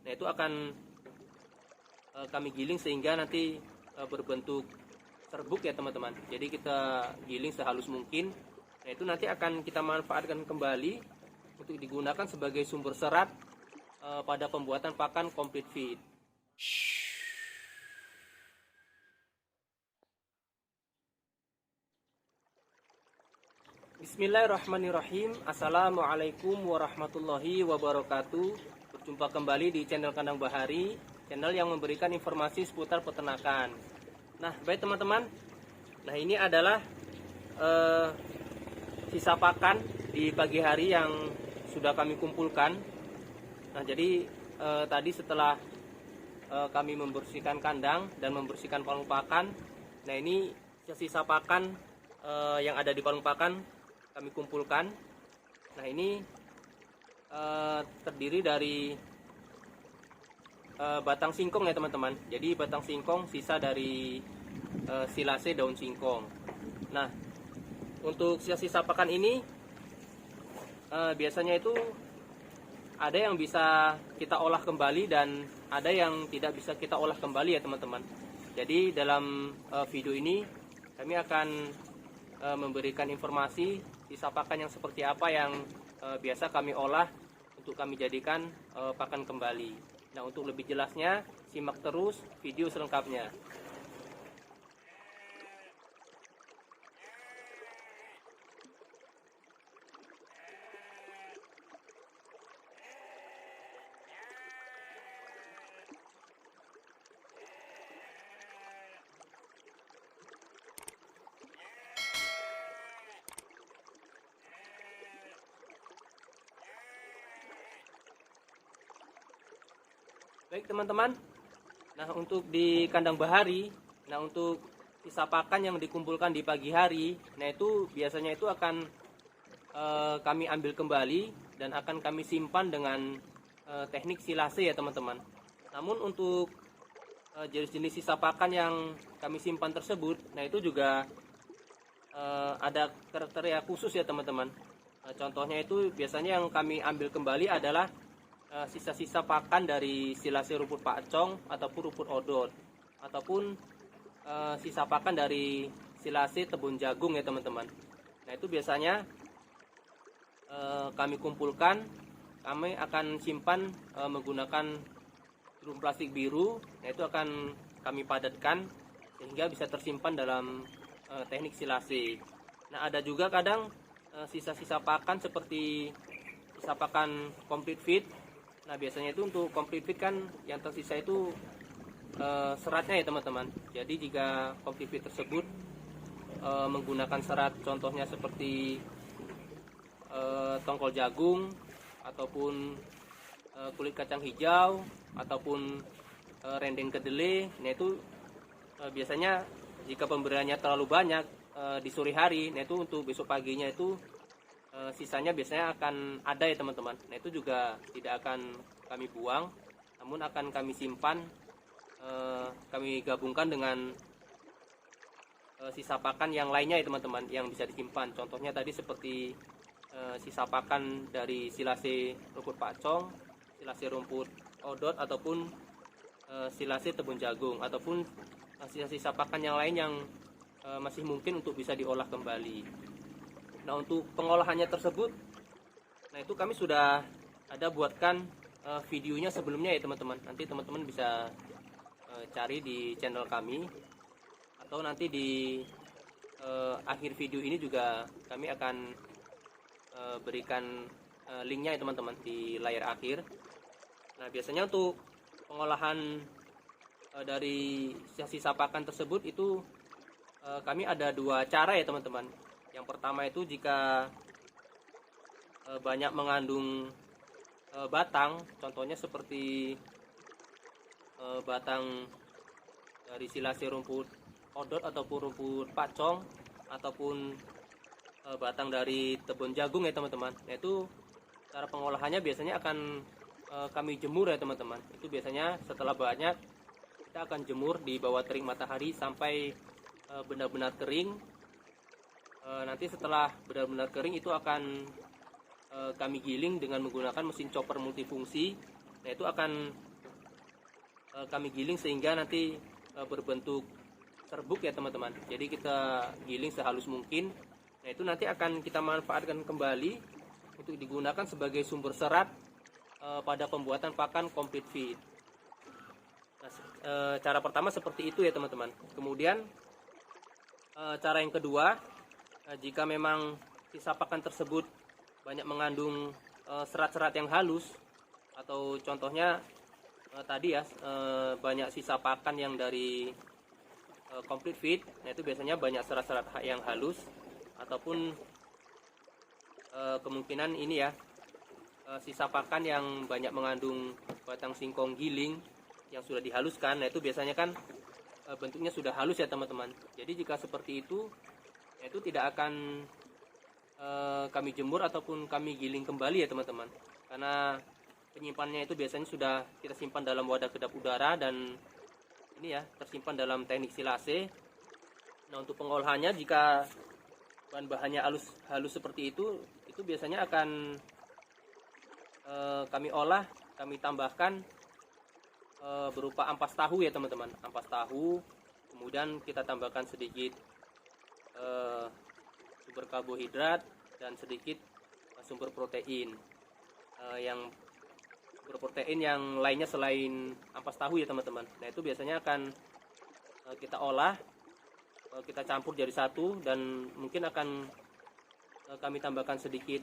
Nah, itu akan kami giling sehingga nanti berbentuk serbuk ya teman-teman. Jadi kita giling sehalus mungkin. Nah, itu nanti akan kita manfaatkan kembali untuk digunakan sebagai sumber serat pada pembuatan pakan complete feed. Bismillahirrahmanirrahim. Assalamualaikum warahmatullahi wabarakatuh. Berjumpa kembali di channel Kandang Bahari, channel yang memberikan informasi seputar peternakan. Nah, baik teman-teman. Nah, ini adalah sisa pakan di pagi hari yang sudah kami kumpulkan. Nah, jadi tadi setelah kami membersihkan kandang dan membersihkan palung pakan, nah ini sisa pakan yang ada di palung pakan kami kumpulkan. Nah, ini terdiri dari batang singkong ya teman-teman. Jadi batang singkong sisa dari silase daun singkong. Nah, untuk sisa-sisa pakan ini biasanya itu ada yang bisa kita olah kembali dan ada yang tidak bisa kita olah kembali ya teman-teman. Jadi dalam video ini kami akan memberikan informasi sisa pakan yang seperti apa yang biasa kami olah untuk kami jadikan pakan kembali. Nah, untuk lebih jelasnya simak terus video selengkapnya. Baik teman-teman, nah untuk di kandang bahari, nah untuk sisa pakan yang dikumpulkan di pagi hari, nah itu biasanya itu akan kami ambil kembali dan akan kami simpan dengan teknik silase ya teman-teman. Namun untuk jenis-jenis sisa pakan yang kami simpan tersebut, nah itu juga ada kriteria khusus ya teman-teman. Contohnya itu biasanya yang kami ambil kembali adalah sisa-sisa pakan dari silase rumput pakcong ataupun rumput odot, ataupun sisa pakan dari silase tebun jagung ya teman-teman. Nah, itu biasanya kami kumpulkan, kami akan simpan menggunakan drum plastik biru. Nah, itu akan kami padatkan sehingga bisa tersimpan dalam teknik silase. Nah, ada juga kadang sisa-sisa pakan seperti sisa pakan complete feed. Nah, biasanya itu untuk complete feed kan yang tersisa itu seratnya ya teman-teman. Jadi jika complete feed tersebut menggunakan serat contohnya seperti tongkol jagung ataupun kulit kacang hijau ataupun rendeng kedelai, nah itu biasanya jika pemberiannya terlalu banyak di sore hari, nah itu untuk besok paginya itu sisanya biasanya akan ada ya teman-teman. Nah, itu juga tidak akan kami buang, namun akan kami simpan, kami gabungkan dengan sisa pakan yang lainnya ya teman-teman yang bisa disimpan. Contohnya tadi seperti sisa pakan dari silase rumput pakcong, silase rumput odot ataupun silase tebun jagung, ataupun sisa-sisa pakan yang lain yang masih mungkin untuk bisa diolah kembali. Nah, untuk pengolahannya tersebut, nah itu kami sudah ada buatkan videonya sebelumnya ya teman-teman. Nanti teman-teman bisa cari di channel kami, atau nanti di akhir video ini juga kami akan berikan linknya ya teman-teman di layar akhir. Nah, biasanya untuk pengolahan dari sisa pakan tersebut itu kami ada dua cara ya teman-teman. Yang pertama itu jika banyak mengandung batang, contohnya seperti batang dari silase rumput odot ataupun rumput pakcong, ataupun batang dari tebun jagung ya teman-teman. Nah, itu cara pengolahannya biasanya akan kami jemur ya teman-teman. Itu biasanya setelah banyak kita akan jemur di bawah terik matahari sampai benar-benar kering. Nanti setelah benar-benar kering itu akan kami giling dengan menggunakan mesin chopper multifungsi. Nah, itu akan kami giling sehingga nanti berbentuk serbuk ya teman-teman. Jadi kita giling sehalus mungkin. Nah itu nanti akan kita manfaatkan kembali untuk digunakan sebagai sumber serat pada pembuatan pakan complete feed. Nah, cara pertama seperti itu ya teman-teman. Kemudian cara yang kedua, jika memang sisa pakan tersebut banyak mengandung serat-serat yang halus, atau contohnya tadi ya banyak sisa pakan yang dari complete feed, nah itu biasanya banyak serat-serat yang halus, ataupun kemungkinan ini ya sisa pakan yang banyak mengandung batang singkong giling yang sudah dihaluskan. Nah itu biasanya kan bentuknya sudah halus ya teman-teman. Jadi jika seperti itu, itu tidak akan kami jemur ataupun kami giling kembali ya teman-teman, karena penyimpanannya itu biasanya sudah kita simpan dalam wadah kedap udara dan ini ya tersimpan dalam teknik silase. Nah untuk pengolahannya, jika bahan-bahannya halus seperti itu biasanya akan kami olah, kami tambahkan berupa ampas tahu ya teman-teman, ampas tahu. Kemudian kita tambahkan sedikit sumber karbohidrat dan sedikit sumber protein yang berprotein yang lainnya selain ampas tahu ya teman-teman. Nah itu biasanya akan kita olah, kita campur jadi satu, dan mungkin akan kami tambahkan sedikit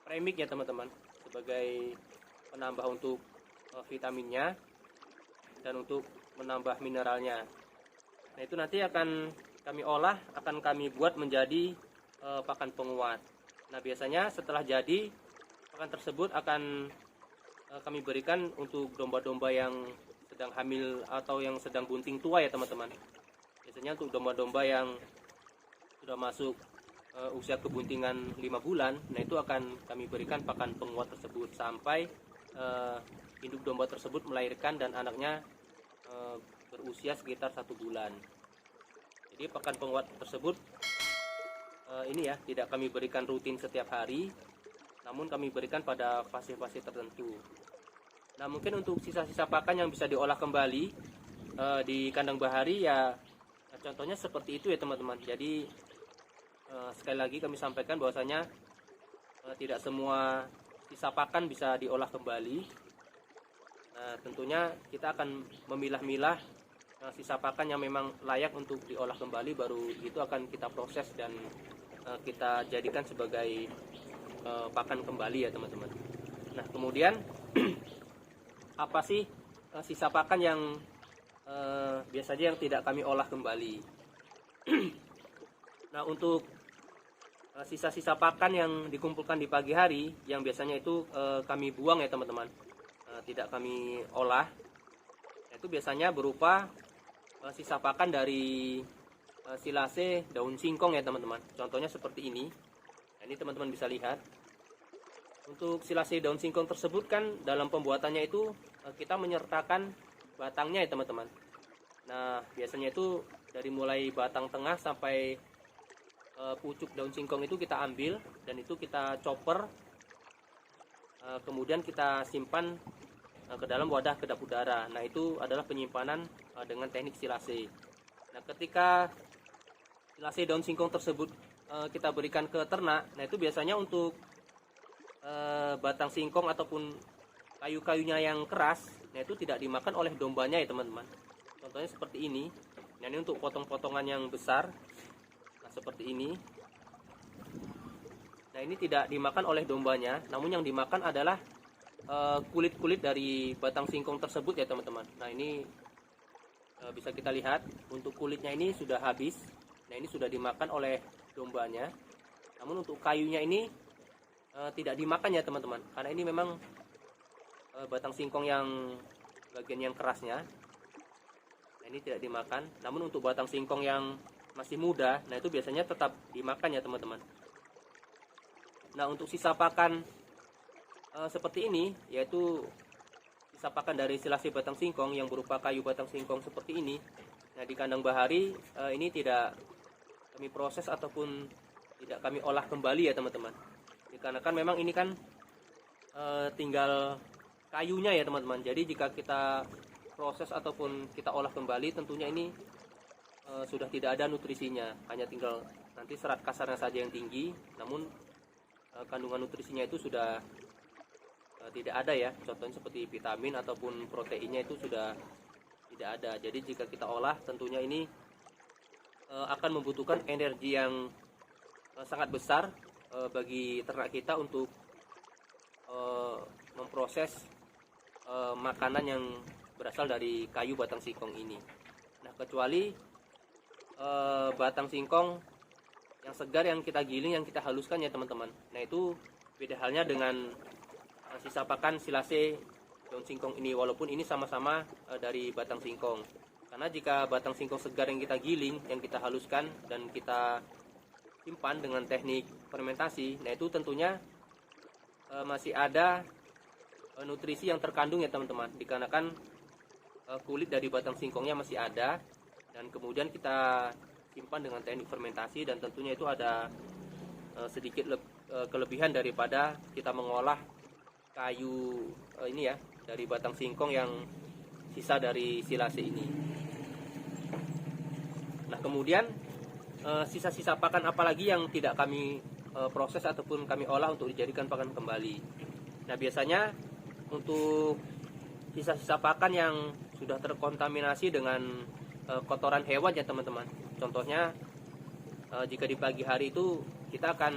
premix ya teman-teman sebagai penambah untuk vitaminnya dan untuk menambah mineralnya. Nah itu nanti akan kami olah, akan kami buat menjadi pakan penguat. Nah biasanya setelah jadi, pakan tersebut akan kami berikan untuk domba-domba yang sedang hamil atau yang sedang bunting tua ya teman-teman. Biasanya untuk domba-domba yang sudah masuk usia kebuntingan 5 bulan, nah itu akan kami berikan pakan penguat tersebut sampai induk domba tersebut melahirkan dan anaknya berusia sekitar 1 bulan. Jadi pakan penguat tersebut ini ya tidak kami berikan rutin setiap hari, namun kami berikan pada fase-fase tertentu. Nah mungkin untuk sisa-sisa pakan yang bisa diolah kembali di kandang bahari ya contohnya seperti itu ya teman-teman. Jadi sekali lagi kami sampaikan bahwasanya tidak semua sisa pakan bisa diolah kembali. Nah tentunya kita akan memilah-milah sisa pakan yang memang layak untuk diolah kembali, baru itu akan kita proses dan kita jadikan sebagai pakan kembali ya teman-teman. Nah kemudian apa sih sisa pakan yang biasanya yang tidak kami olah kembali? Nah untuk sisa-sisa pakan yang dikumpulkan di pagi hari yang biasanya itu kami buang ya teman-teman, tidak kami olah, itu biasanya berupa sisa pakan dari silase daun singkong ya teman-teman. Contohnya seperti ini. Nah, ini teman-teman bisa lihat. Untuk silase daun singkong tersebut kan dalam pembuatannya itu kita menyertakan batangnya ya teman-teman. Nah biasanya itu dari mulai batang tengah sampai pucuk daun singkong itu kita ambil dan itu kita chopper, kemudian kita simpan ke dalam wadah kedap udara. Nah itu adalah penyimpanan dengan teknik silase. Nah ketika silase daun singkong tersebut kita berikan ke ternak, nah itu biasanya untuk batang singkong ataupun kayu-kayunya yang keras, nah itu tidak dimakan oleh dombanya ya teman-teman. Contohnya seperti ini. Nah ini untuk potong-potongan yang besar, nah seperti ini. Nah ini tidak dimakan oleh dombanya, namun yang dimakan adalah kulit-kulit dari batang singkong tersebut ya teman-teman. Nah ini bisa kita lihat untuk kulitnya ini sudah habis. Nah ini sudah dimakan oleh dombanya. Namun untuk kayunya ini tidak dimakan ya teman-teman, karena ini memang batang singkong yang bagian yang kerasnya. Nah ini tidak dimakan. Namun untuk batang singkong yang masih muda, nah itu biasanya tetap dimakan ya teman-teman. Nah untuk sisa pakan seperti ini, yaitu sisa pakan dari silase batang singkong yang berupa kayu batang singkong seperti ini. Nah di kandang bahari ini tidak kami proses ataupun tidak kami olah kembali ya teman-teman. Dikarenakan memang ini kan tinggal kayunya ya teman-teman. Jadi jika kita proses ataupun kita olah kembali, tentunya ini sudah tidak ada nutrisinya, hanya tinggal nanti serat kasarnya saja yang tinggi, namun kandungan nutrisinya itu sudah tidak ada ya. Contohnya seperti vitamin ataupun proteinnya itu sudah tidak ada. Jadi jika kita olah, tentunya ini akan membutuhkan energi yang sangat besar bagi ternak kita untuk memproses makanan yang berasal dari kayu batang singkong ini. Nah, kecuali batang singkong yang segar yang kita giling, yang kita haluskan ya teman-teman. Nah, itu beda halnya dengan sisa pakan silase daun singkong ini, walaupun ini sama-sama dari batang singkong. Karena jika batang singkong segar yang kita giling, yang kita haluskan dan kita simpan dengan teknik fermentasi, nah itu tentunya masih ada nutrisi yang terkandung ya teman-teman, dikarenakan kulit dari batang singkongnya masih ada, dan kemudian kita simpan dengan teknik fermentasi, dan tentunya itu ada sedikit kelebihan daripada kita mengolah kayu ini ya, dari batang singkong yang sisa dari silase ini. Nah, kemudian sisa-sisa pakan apalagi yang tidak kami proses ataupun kami olah untuk dijadikan pakan kembali. Nah, biasanya untuk sisa-sisa pakan yang sudah terkontaminasi dengan kotoran hewan ya teman-teman. Contohnya jika di pagi hari itu kita akan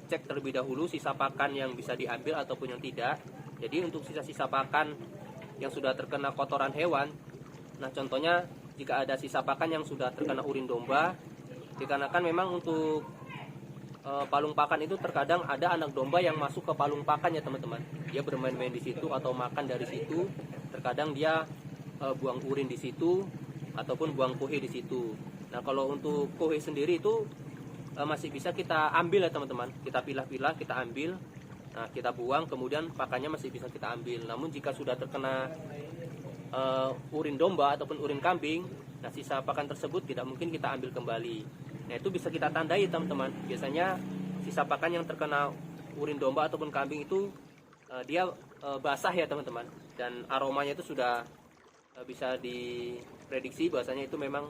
cek terlebih dahulu sisa pakan yang bisa diambil ataupun yang tidak. Jadi untuk sisa-sisa pakan yang sudah terkena kotoran hewan, nah contohnya jika ada sisa pakan yang sudah terkena urin domba, dikarenakan memang untuk palung pakan itu terkadang ada anak domba yang masuk ke palung pakan ya teman-teman. Dia bermain-main di situ atau makan dari situ. Terkadang dia buang urin di situ ataupun buang kohe di situ. Nah, kalau untuk kohe sendiri itu masih bisa kita ambil ya teman-teman. Kita pilah-pilah, kita ambil. Nah, kita buang, kemudian pakannya masih bisa kita ambil. Namun jika sudah terkena urin domba ataupun urin kambing, nah sisa pakan tersebut tidak mungkin kita ambil kembali. Nah, itu bisa kita tandai teman-teman. Biasanya sisa pakan yang terkena urin domba ataupun kambing itu dia basah ya teman-teman, dan aromanya itu sudah bisa diprediksi bahwasanya itu memang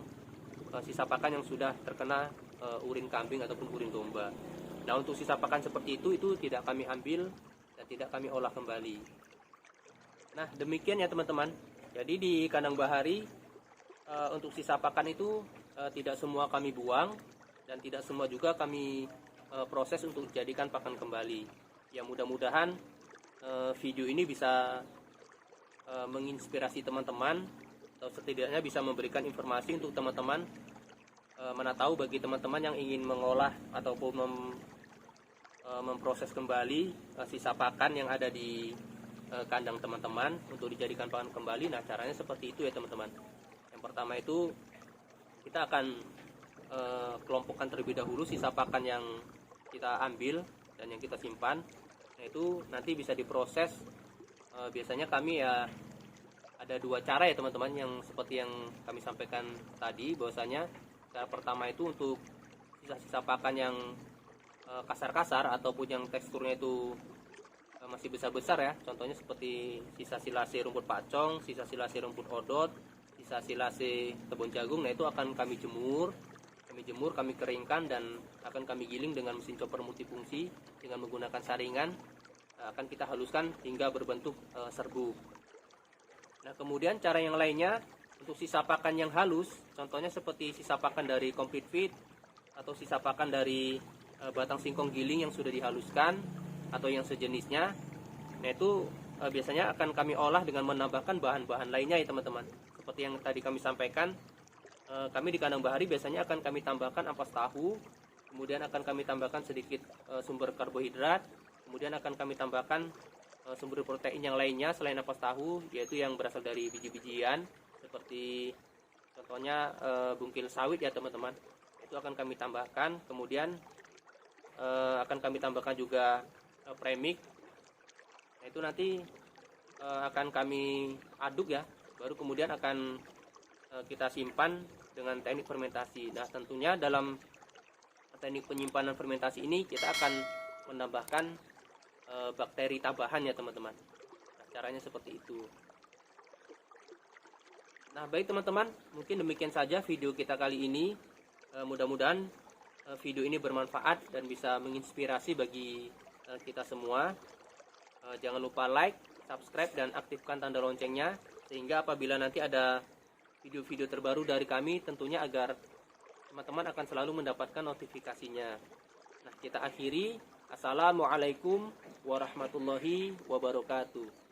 sisa pakan yang sudah terkena urin kambing ataupun urin domba. Nah, untuk sisa pakan seperti itu tidak kami ambil dan tidak kami olah kembali. Nah, demikian ya teman-teman. Jadi di kandang bahari untuk sisa pakan itu tidak semua kami buang dan tidak semua juga kami proses untuk dijadikan pakan kembali. Ya, mudah-mudahan video ini bisa menginspirasi teman-teman, atau setidaknya bisa memberikan informasi untuk teman-teman. Mana tahu bagi teman-teman yang ingin mengolah ataupun memproses kembali sisa pakan yang ada di kandang teman-teman untuk dijadikan pakan kembali. Nah, caranya seperti itu ya teman-teman. Yang pertama itu kita akan kelompokkan terlebih dahulu sisa pakan yang kita ambil dan yang kita simpan. Nah, itu nanti bisa diproses. Biasanya kami ya ada dua cara ya teman-teman, yang seperti yang kami sampaikan tadi, bahwasanya cara pertama itu untuk sisa-sisa pakan yang kasar-kasar ataupun yang teksturnya itu masih besar-besar ya. Contohnya seperti sisa silase rumput pacong, sisa silase rumput odot, sisa silase kebun jagung. Nah, itu akan kami jemur, kami keringkan, dan akan kami giling dengan mesin chopper multifungsi dengan menggunakan saringan. Akan kita haluskan hingga berbentuk serbuk. Nah, kemudian cara yang lainnya untuk sisa pakan yang halus, contohnya seperti sisa pakan dari complete feed atau sisa pakan dari batang singkong giling yang sudah dihaluskan atau yang sejenisnya. Nah, itu biasanya akan kami olah dengan menambahkan bahan-bahan lainnya ya teman-teman. Seperti yang tadi kami sampaikan, kami di kandang bahari biasanya akan kami tambahkan ampas tahu, kemudian akan kami tambahkan sedikit sumber karbohidrat, kemudian akan kami tambahkan sumber protein yang lainnya selain ampas tahu, yaitu yang berasal dari biji-bijian seperti contohnya bungkil sawit ya teman-teman. Itu akan kami tambahkan, kemudian akan kami tambahkan juga premix. Nah, itu nanti akan kami aduk ya, baru kemudian akan kita simpan dengan teknik fermentasi. Nah, tentunya dalam teknik penyimpanan fermentasi ini kita akan menambahkan bakteri tambahan ya teman-teman. Nah, Caranya seperti itu. Nah, baik teman-teman, mungkin demikian saja video kita kali ini. Mudah-mudahan video ini bermanfaat dan bisa menginspirasi bagi kita semua. Jangan lupa like, subscribe, dan aktifkan tanda loncengnya, sehingga apabila nanti ada video-video terbaru dari kami, tentunya agar teman-teman akan selalu mendapatkan notifikasinya. Nah, kita akhiri. Assalamualaikum warahmatullahi wabarakatuh.